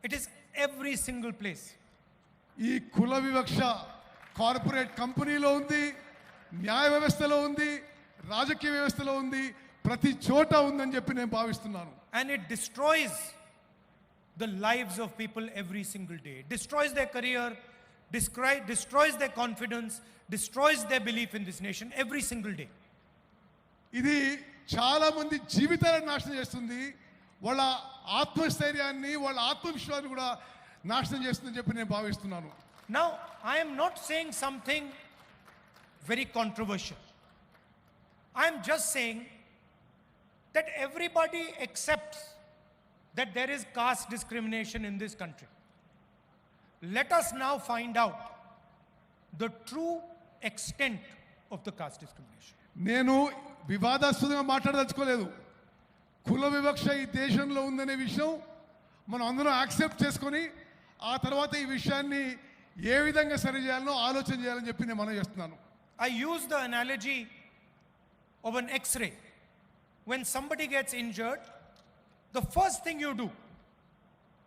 It is every single place. ఈ కుల వివక్ష కార్పొరేట్ కంపెనీలో ఉంది, న్యాయ వ్యవస్థలో ఉంది, రాజకీయ వ్యవస్థలో ఉంది, ప్రతి చోట ఉందని చెప్పి నేను భావిస్తున్నాను. And it destroys the lives of people every single day. It destroys their career, destroys their confidence, destroys their belief in this nation every single day. ఇది చాలా మంది జీవితాలను నాశనం చేస్తుంది, వాళ్ళ ఆత్మస్థైర్యాన్ని, వాళ్ళ ఆత్మవిశ్వాసాన్ని కూడా నాశనం చేస్తుందని చెప్పి నేను భావిస్తున్నాను. Now I am not saying something very controversial. I am just saying that everybody accepts that there is caste discrimination in this country. Let us now find out the true extent of the caste discrimination. నేను వివాదాస్పదంగా మాట్లాడదలుచుకోలేదు. కుల వివక్ష ఈ దేశంలో ఉందనే విషయం మనం అందరం యాక్సెప్ట్ చేసుకొని ఆ తర్వాత ఈ విషయాన్ని ఏ విధంగా సరి చేయాలనో ఆలోచన చేయాలని చెప్పి నేను మనం చేస్తున్నాను. I use the analogy of an X-ray. When somebody gets injured, the first thing you do,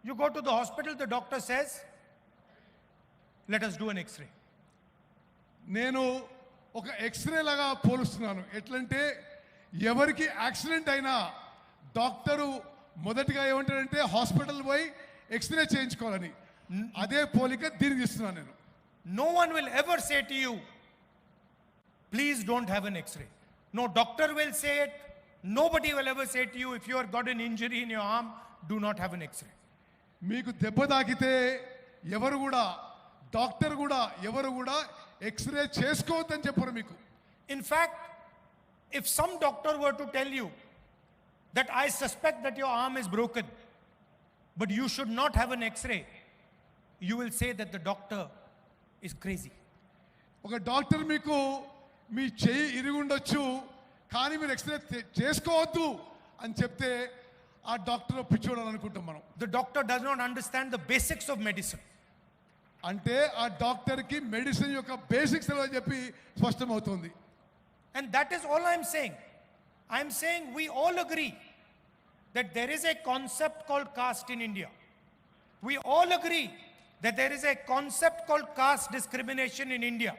you go to the hospital, the doctor says, let us do an X-ray. నేను ఒక ఎక్స్రే లాగా పోలుస్తున్నాను. ఎట్లంటే ఎవరికి యాక్సిడెంట్ అయినా doctor మొదటిగా ఏమంటాడంటే hospital పోయి x ray చేయించుకోవాలని. అదే పోలిక దీనికి ఇస్తున్నాను నేను. No one will ever say to you, please don't have an X-ray. No doctor will say it. Nobody will ever say to you, if you have got an injury in your arm, do not have an X-ray. మీకు దెబ్బ తాకితే ఎవరు కూడా doctor కూడా ఎవరు కూడా x ray చేసుకోవద్దని చెప్పరు మీకు. In fact, if some doctor were to tell you that I suspect that your arm is broken, but you should not have an X-ray, you will say that the doctor is crazy. ఒక doctor మీకు మీ చెయ్యి ఇరుగుండొచ్చు కానీ మీరు x ray చేసుకోవద్దు అని చెప్తే ఆ doctor పిచ్చోడు అనుకుంటాం మనం. The doctor does not understand the basics of medicine. అంటే ఆ డాక్టర్కి మెడిసిన్ యొక్క బేసిక్స్ అని చెప్పి స్పష్టమవుతుంది. And that is all I am saying. I am saying we all agree that there is a concept called caste in India. We all agree that there is a concept called caste discrimination in India.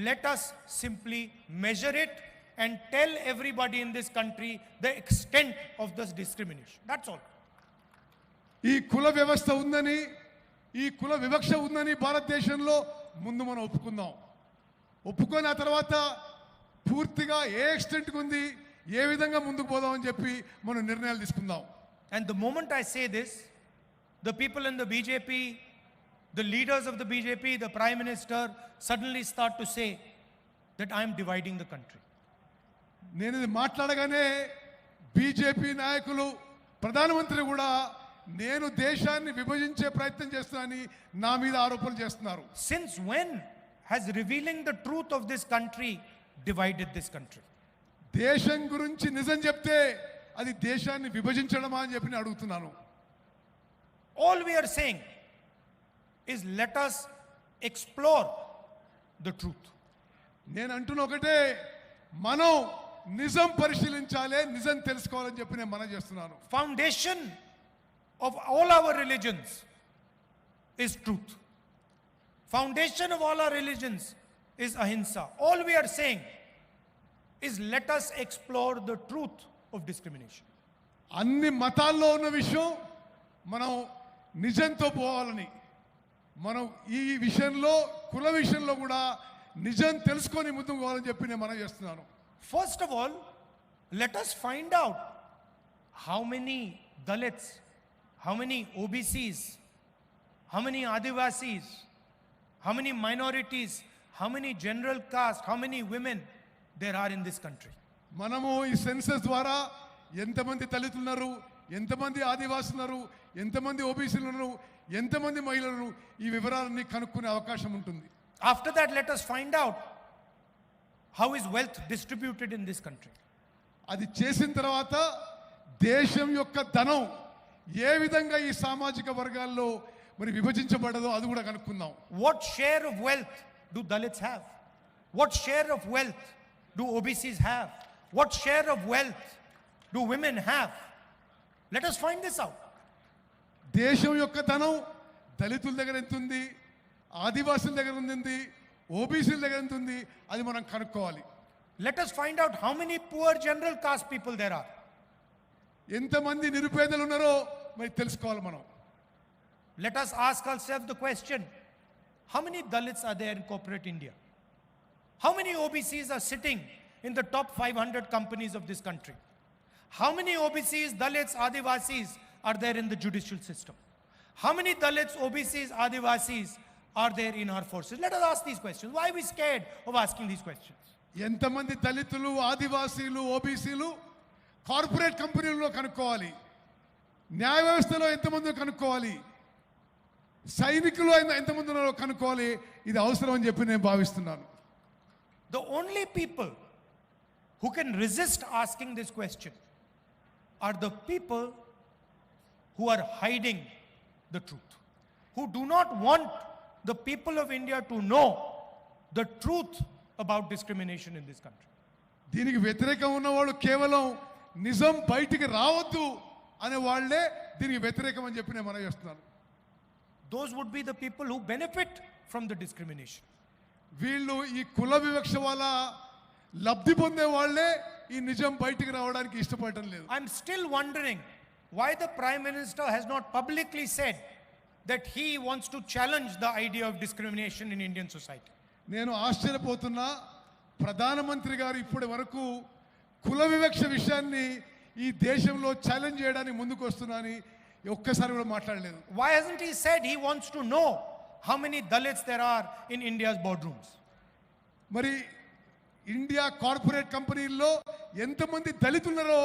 Let us simply measure it and tell everybody in this country the extent of this discrimination. That's all. ఈ కుల వ్యవస్థ ఉందని, ఈ కుల వివక్ష ఉందని భారతదేశంలో ముందు మనం ఒప్పుకుందాం. ఒప్పుకొని ఆ తర్వాత పూర్తిగా ఏ ఎక్స్టెంట్కి ఉంది, ఏ విధంగా ముందుకు పోదామని చెప్పి మనం నిర్ణయాలు తీసుకుందాం. And the moment I say this, the people in the BJP, the leaders of the BJP, the Prime Minister suddenly start to say that I am dividing the country. నేను ఇది మాట్లాడగానే బీజేపీ నాయకులు, ప్రధానమంత్రి కూడా నేను దేశాన్ని విభజించే ప్రయత్నం చేస్తున్నానని నా మీద ఆరోపణలు చేస్తున్నారు. Since when has revealing the truth of this country divided this country? దేశం గురించి నిజం చెప్తే అది దేశాన్ని విభజించడమా అని చెప్పి నేను అడుగుతున్నాను. All we are saying is let us explore the truth. నేను అంటున్న ఒకటే, మనం నిజం పరిశీలించాలి, నిజం తెలుసుకోవాలని చెప్పి నేను మనం చేస్తున్నాను. Foundation of all our religions is truth. Foundation of all our religions is ahimsa. All we are saying is let us explore the truth of discrimination. అన్ని మతాల్లో ఉన్న విషయం మనం నిజంతో పోవాలని, మనం ఈ విషయంలో కుల విషయంలో కూడా నిజం తెలుసుకొని ముందుకు పోవాలని చెప్పి నేను మనం చేస్తున్నాను. First of all, let us find out how many Dalits, how many OBCs, how many Adivasis, how many minorities, how many general caste, how many women there are in this country. మనము ఈ census ద్వారా ఎంతమంది దళితులు ఉన్నారు, ఎంతమంది ఆదివాసులు ఉన్నారు, ఎంతమంది ఓబీసీలు ఉన్నారు, ఎంతమంది మహిళలు, ఈ వివరాలన్నీ కనుక్కునే అవకాశం ఉంటుంది. After that, let us find out how is wealth distributed in this country. అది చేసిన తర్వాత దేశం యొక్క ధనం ఏ విధంగా ఈ సామాజిక వర్గాల్లో మరి విభజించబడదో అది కూడా కనుక్కుందాం. What share of wealth do Dalits have? What share of wealth do OBCs have? What share of wealth do women have? Let us find this out. దేశం యొక్క ధనం దళితుల దగ్గర ఎంత ఉంది, ఆదివాసుల దగ్గర ఉంది, ఓబీసీల దగ్గర ఎంత ఉంది, అది మనం కనుక్కోవాలి. Let us find out how many poor general caste people there are. ఎంతమంది నిరుపేదలు ఉన్నారో మరి తెలుసుకోవాలి మనం. Let us ask ourselves the question, how many Dalits are there in corporate India? How many OBCs are sitting in the top 500 companies of this country? How many OBCs, Dalits, Adivasis are there in the judicial system? How many Dalits, OBCs, Adivasis are there in our forces? Let us ask these questions. Why are we scared of asking these questions? ఎంతమంది దళితులు, ఆదివాసీలు, ఓబీసీలు corporate కంపెనీల్లో కనుక్కోవాలి, న్యాయ వ్యవస్థలో ఎంతమంది కనుక్కోవాలి, సైనికులు ఎంతమంది ఉన్నారో కనుక్కోవాలి. ఇది అవసరం అని చెప్పి నేను భావిస్తున్నాను. The only people who can resist asking this question are the people who are hiding the truth, who do not want the people of India to know the truth about discrimination in this country. దీనికి వ్యతిరేకం ఉన్నవాళ్ళు కేవలం నిజం బయటికి రావద్దు అనే వాళ్ళే దీనికి వ్యతిరేకం అని చెప్పి నేను మనం చేస్తున్నాను. Those would be the people who benefit from the discrimination. వీళ్ళు ఈ కుల వివక్ష వల్ల లబ్ధి పొందే వాళ్ళే ఈ నిజం బయటికి రావడానికి ఇష్టపడటం లేదు. I'm still wondering why the Prime Minister has not publicly said that he wants to challenge the idea of discrimination in Indian society. నేను ఆశ్చర్యపోతున్నా, ప్రధానమంత్రి గారు ఇప్పటి వరకు కుల వివక్ష విషయాన్ని ఈ దేశంలో ఛాలెంజ్ చేయడానికి ముందుకు వస్తున్నానని ఒక్కసారి కూడా మాట్లాడలేదు. Why hasn't he said he wants to know how many Dalits there are in India's boardrooms? మరి ఇండియా కార్పొరేట్ కంపెనీల్లో ఎంతమంది దళితులున్నారో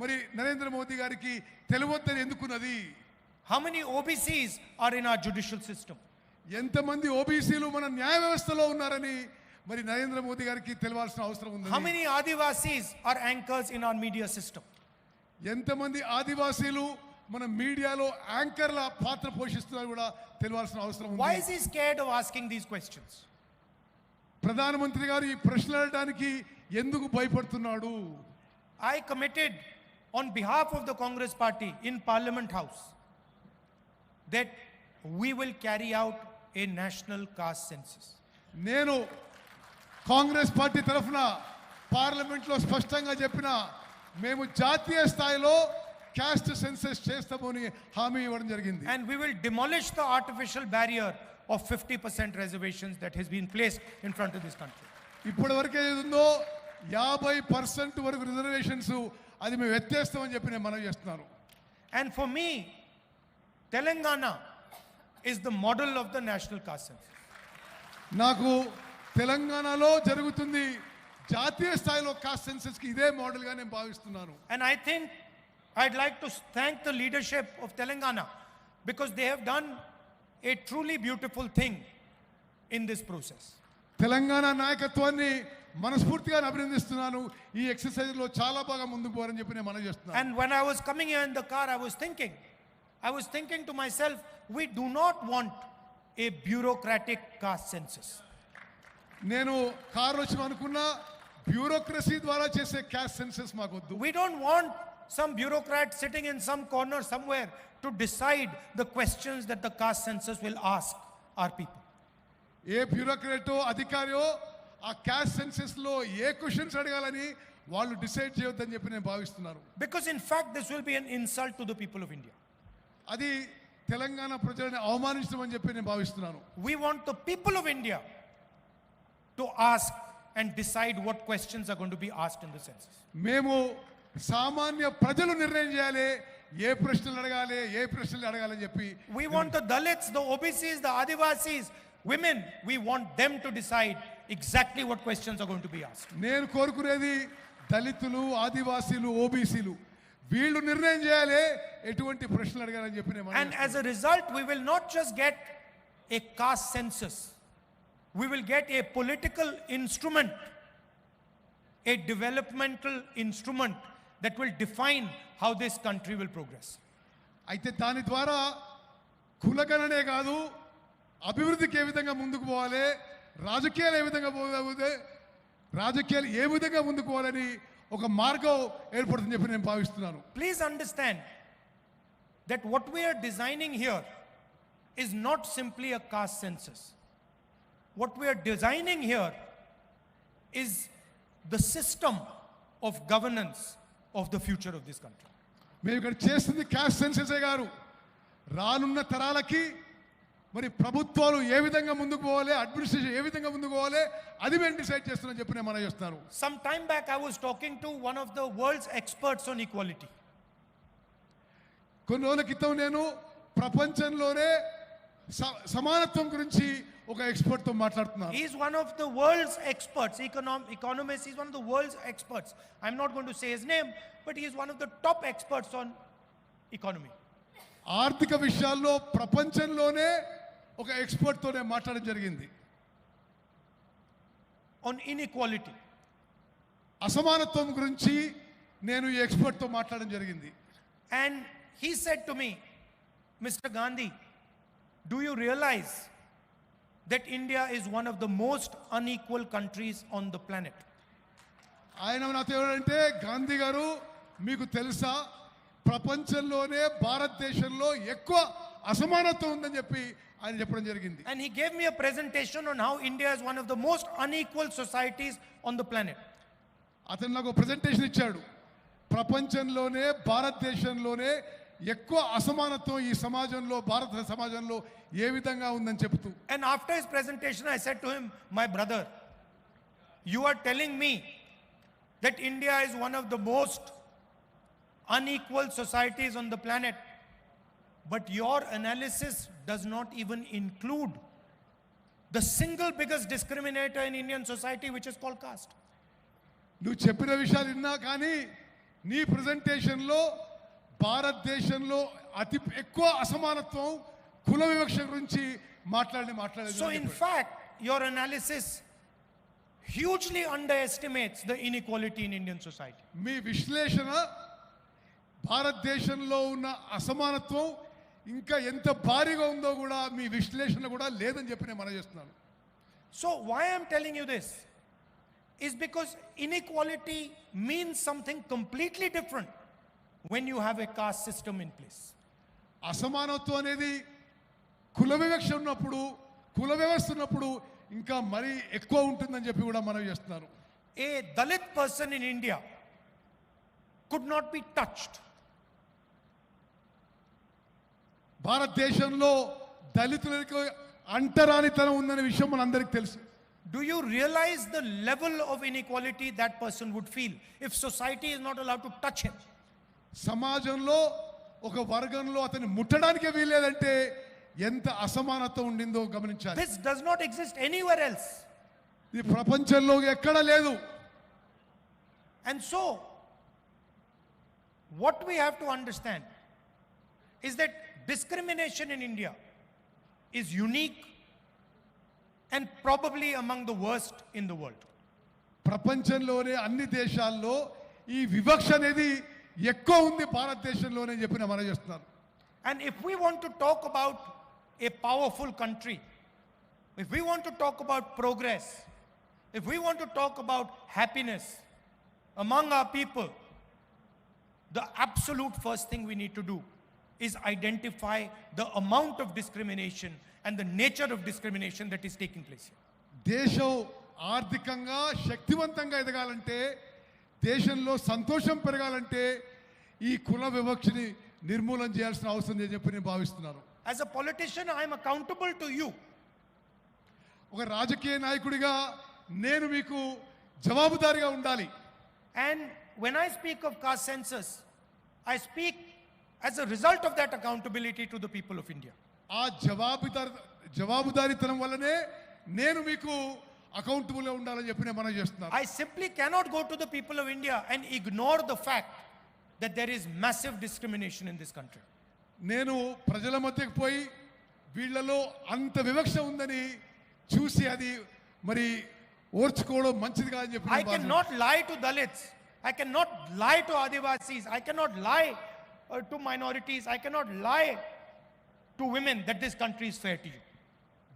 మరి నరేంద్ర మోదీ గారికి తెలియవద్దని ఎందుకున్నది? How many OBCs are in our judicial system? ఎంతమంది ఓబీసీలు మన న్యాయ వ్యవస్థలో ఉన్నారని మరి నరేంద్ర మోదీ గారికి తెలియాల్సిన అవసరం ఉంది. How many Adivasis are anchors in our media system? ఎంతమంది ఆదివాసీలు మన మీడియాలో యాంకర్ల పాత్ర పోషిస్తున్నారు కూడా తెలియాల్సిన అవసరం ఉంది. Why is he scared of asking these questions? ప్రధానమంత్రి గారు ఈ ప్రశ్నలు అడగడానికి ఎందుకు భయపడుతున్నాడు? I committed on behalf of the Congress party in Parliament House that we will carry out a national caste census. నేను కాంగ్రెస్ పార్టీ తరఫున పార్లమెంట్లో స్పష్టంగా చెప్పిన మేము జాతీయ స్థాయిలో క్యాస్ట్ సెన్సస్ చేస్తామని హామీ ఇవ్వడం జరిగింది. And we will demolish the artificial barrier of 50% reservations that has been placed in front of this country. ఇప్పటి వరకు ఏది ఉందో 50% వరకు రిజర్వేషన్స్ అది మేము ఎత్తేస్తామని చెప్పి నేను మనవి చేస్తున్నాను. And for me, Telangana is the model of the national caste census. నాకు తెలంగాణలో జరుగుతుంది జాతీయ స్థాయిలో కాస్ట్ సెన్సస్ కి ఇదే మోడల్ గా నేను భావిస్తున్నాను. And I think I'd like to thank the leadership of Telangana because they have done a truly beautiful thing in this process. Telangana నాయకత్వాన్ని మనస్ఫూర్తిగా అభినందిస్తున్నాను. ఈ ఎక్సర్సైజ్ లో చాలా బాగా ముందుకు పోవాలని చెప్పి నేను మనవి చేస్తున్నాను. And when I was coming here in the car, I was thinking to myself, we do not want a bureaucratic caste census. నేను కారు వచ్చి అనుకున్నా బ్యూరోక్రసీ ద్వారా చేసే క్యాస్ట్ సెన్సస్ మాకు వద్దు. We don't want some bureaucrat sitting in some corner somewhere to decide the questions that the caste census will ask our people. ఏ బ్యూరోక్రాటో అధికారియో ఆ caste census లో ఏ questions అడగాలని వాళ్ళు డిసైడ్ చేయొద్దని చెప్పి నేను భావిస్తున్నాను. Because in fact this will be an insult to the people of India. అది తెలంగాణ ప్రజలను అవమానించమని చెప్పి నేను భావిస్తున్నాను. We want the people of India to ask and decide what questions are going to be asked in the census. మేము సామాన్య ప్రజలు నిర్ణయం చేయాలి ఏ ప్రశ్నలు అడగాలి ఏ ప్రశ్నలు అడగాలని చెప్పి. We want the Dalits, the OBCs, the Adivasis, women, we want them to decide exactly what questions are going to be asked. నేను కోరుకునేది దళితులు, ఆదివాసీలు, ఓబీసీలు వీళ్ళు నిర్ణయం చేయాలి ఎటువంటి ప్రశ్నలు అడగాలని చెప్పి నేను. And as a result we will not just get a caste census, we will get a political instrument, a developmental instrument that will define how this country will progress. అయితే దాని ద్వారా కులగణనే కాదు అభివృద్ధికి ఏ విధంగా ముందుకు పోవాలి, రాజకీయాలు ఏ విధంగా పోవాలి, రాజకీయాలు ఏ విధంగా ముందుకు పోవాలని ఒక మార్గం ఏర్పడుతుందని చెప్పి నేను భావిస్తున్నాను. Please understand that what we are designing here is not simply a caste census. What we are designing here is the system of governance of the future of this country. మేము ఇక్కడ చేస్తుంది క్యాస్ట్ సెన్ససే గారు. రానున్న తరాలకి మరి ప్రభుత్వాలు ఏ విధంగా ముందుకు పోవాలి, అడ్మినిస్ట్రేషన్ ఏ విధంగా ముందుకు పోవాలి, అది మేము డిసైడ్ చేస్తున్నాం చెప్పి నేను మనం చేస్తాను. Some time back I was talking to one of the world's experts on equality. కొన్ని రోజుల క్రితం నేను ప్రపంచంలోనే సమానత్వం గురించి ఒక ఎక్స్పర్ట్ తో మాట్లాడుతున్నాను. He is one of the world's experts, economist. He is one of the world's experts. I'm not going to say his name, but he is one of the top experts on economy. ఆర్థిక విషయాల్లో ప్రపంచంలోనే ఒక expert తోనే మాట్లాడడం జరిగింది. On inequality. అసమానత్వం గురించి నేను ఈ ఎక్స్పర్ట్ తో మాట్లాడడం జరిగింది. And he said to me, Mr. Gandhi, do you realize that India is one of the most unequal countries on the planet? ఆయన నాతో ఏమంటే, గాంధీ గారు మీకు తెలుసా ప్రపంచంలోనే భారతదేశంలో ఎక్కువ అసమానత్వం ఉందని చెప్పి ఆయన చెప్పడం జరిగింది. And he gave me a presentation on how India is one of the most unequal societies on the planet. అతను నాకు ప్రెజెంటేషన్ ఇచ్చాడు. ప్రపంచంలోనే భారతదేశంలోనే ఎక్కువ అసమానత్వం ఈ సమాజంలో, భారత సమాజంలో ఏ విధంగా ఉందని చెప్తూ. And after his presentation I said to him, my brother, you are telling me that India is one of the most unequal societies on the planet, but your analysis does not even include the single biggest discriminator in Indian society, which is called caste. నువ్వు చెప్పిన విషయాలు విన్నా కానీ నీ ప్రెజెంటేషన్లో భారతదేశంలో అతి ఎక్కువ అసమానత్వం కుల వివక్ష గురించి మాట్లాడలేదు. So in fact your analysis hugely underestimates the inequality in Indian society. మీ విశ్లేషణ భారతదేశంలో ఉన్న అసమానత్వం ఇంకా ఎంత భారీగా ఉందో కూడా మీ విశ్లేషణ కూడా లేదని చెప్పి నేను మనం చేస్తున్నాను. So why I'm telling you this is because inequality means something completely different when you have a caste system in place. అసమానత్వం అనేది కుల వివక్ష ఉన్నప్పుడు, కుల వ్యవస్థ ఉన్నప్పుడు ఇంకా మరీ ఎక్కువ ఉంటుందని చెప్పి కూడా మనం చేస్తున్నారు. A Dalit person in India could not be touched. భారతదేశంలో దళితులకు అంటరానితనం ఉందనే విషయం మనందరికీ తెలుసు. Do you realize the level of inequality that person would feel if society is not allowed to touch him? సమాజంలో ఒక వర్గంలో అతన్ని ముట్టడానికే వీల్లేదంటే ఎంత అసమానత ఉండిందో గమనించాలి. This does not exist anywhere else. ఇది ప్రపంచంలో ఎక్కడ లేదు. And so what we have to understand is that discrimination in India is unique and probably among the worst in the world. ప్రపంచంలోనే అన్ని దేశాల్లో ఈ వివక్ష అనేది ఎక్కువ ఉంది భారతదేశంలోనే చెప్పిన మనం చేస్తున్నారు. And if we want to talk about a powerful country, if we want to talk about progress, if we want to talk about happiness among our people, the absolute first thing we need to do is identify the amount of discrimination and the nature of discrimination that is taking place here. దేశం ఆర్థికంగా శక్తివంతంగా ఎదగాలంటే, దేశంలో సంతోషం పెరగాలంటే ఈ కుల వివక్షని నిర్మూలన చేయాల్సిన అవసరం అని చెప్పి నేను భావిస్తున్నాను. As a politician, I am accountable to you. ఒక రాజకీయ నాయకుడిగా నేను మీకు జవాబుదారీగా ఉండాలి. And when I speak of caste census, I speak as a result of that accountability to the people of India. ఆ జవాబుదారీతనం వల్లనే నేను మీకు అకౌంటబుల్ గా ఉండాలని చెప్పి నేను మనం చేస్తున్నాను. I simply cannot go to the people of India and ignore the fact that there is massive discrimination in this country. నేను ప్రజల మధ్యకు పోయి వీళ్ళలో అంత వివక్ష ఉందని చూసి అది మరి ఓర్చుకోవడం మంచిది కాదని చెప్పి I cannot lie to Dalits. I cannot lie to Adivasis. I cannot lie to minorities. I cannot lie to women that this country is fair to you.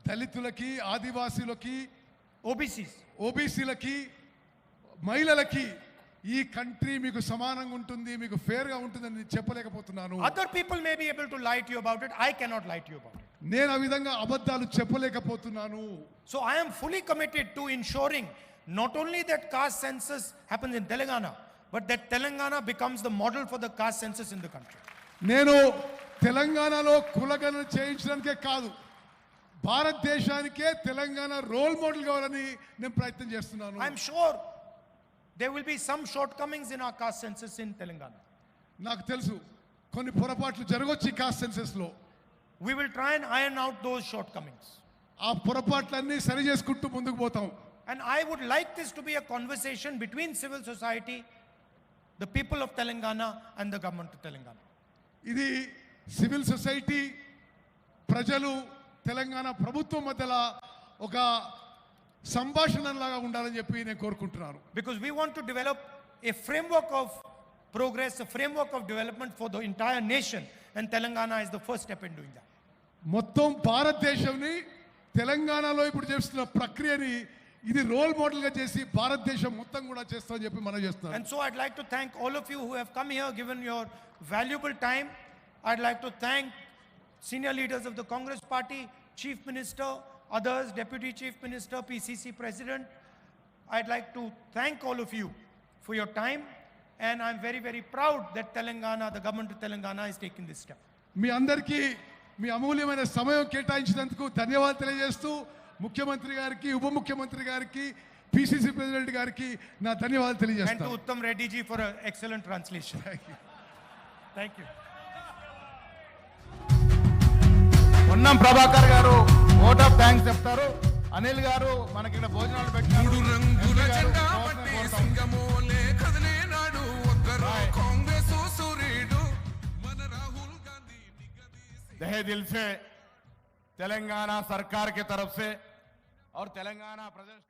దళితులకి, ఆదివాసీలకి, OBCs, ఓబీసీలకి, మహిళలకి ఈ కంట్రీ మీకు సమానంగా ఉంటుంది, మీకు ఫేర్ గా ఉంటుందని నేను చెప్పలేకపోతున్నాను. Other people may be able to lie to you about it. I cannot lie to you about it. నేను ఆ విధంగా అబద్ధాలు చెప్పలేకపోతున్నాను. So I am fully committed to ensuring not only that caste census happens in Telangana, but that Telangana becomes the model for the caste census in the country. నేను తెలంగాణలో కులగణన చేయించడానికే కాదు, భారతదేశానికే Telangana role model కావాలని నేను ప్రయత్నం చేస్తున్నాను. I am sure there will be some shortcomings in our caste census in Telangana. నాకు తెలుసు కొన్ని పొరపాట్లు జరగొచ్చు ఈ కాస్ట్ సెన్సస్ లో. We will try and iron out those shortcomings. ఆ పొరపాట్లన్నీ సరి చేసుకుంటూ ముందుకు పోతాం. And I would like this to be a conversation between civil society, the people of Telangana and the government of Telangana. ఇది civil society, ప్రజలు, తెలంగాణ ప్రభుత్వం మధ్యలో ఒక సంభాషణలాగా ఉండాలని చెప్పి నేను కోరుకుంటున్నాను. Because we want to develop a framework of progress, a framework of development for the entire nation, and Telangana is the first step in doing that. మొత్తం భారతదేశంని తెలంగాణలో ఇప్పుడు చేస్తున్న ప్రక్రియని ఇది రోల్ మోడల్ గా చేసి భారతదేశం మొత్తం కూడా చేస్తామని చెప్పి మనం చేస్తున్నాం. And so I'd like to thank all of you who have come here, given your valuable time. I'd like to thank senior leaders of the Congress Party, Chief Minister, others, Deputy Chief Minister, PCC President. I'd like to thank all of you for your time, and I'm very, very proud that Telangana, the government of Telangana, is taking this step. మీ అందరికీ మీ అమూల్యమైన సమయం కేటాయించినందుకు ధన్యవాదాలు తెలియజేస్తూ ముఖ్యమంత్రి గారికి, ఉప ముఖ్యమంత్రి గారికి, పిసిసి ప్రెసిడెంట్ గారికి నా ధన్యవాదాలు And to తెలియజేస్తాను. Uttam Reddy ji for an excellent translation. Thank you. Ponnam Prabhakar గారు ఓట్ ఆఫ్ థ్యాంక్స్ చెప్తారు. అనిల్ గారు మనకి ఇక్కడ భోజనాలు పెట్టారు. మూడు రంగుల జెండా పట్టి సింగమోలే కదిలేనాడు ఒక్కరు కాంగ్రెస్ సూర్యుడు మన రాహుల్ గాంధీ तहे दिल से तेलंगाना सरकार की तरफ से और तेलंगाना प्रदेश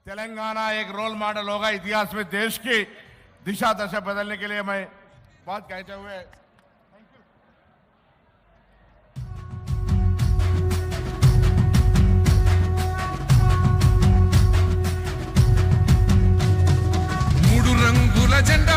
तेलंगाना एक रोल मॉडल होगा इतिहास में, देश की दिशा दशा बदलने के लिए मैं बात कहते हुए మూడు రంగుల జెండా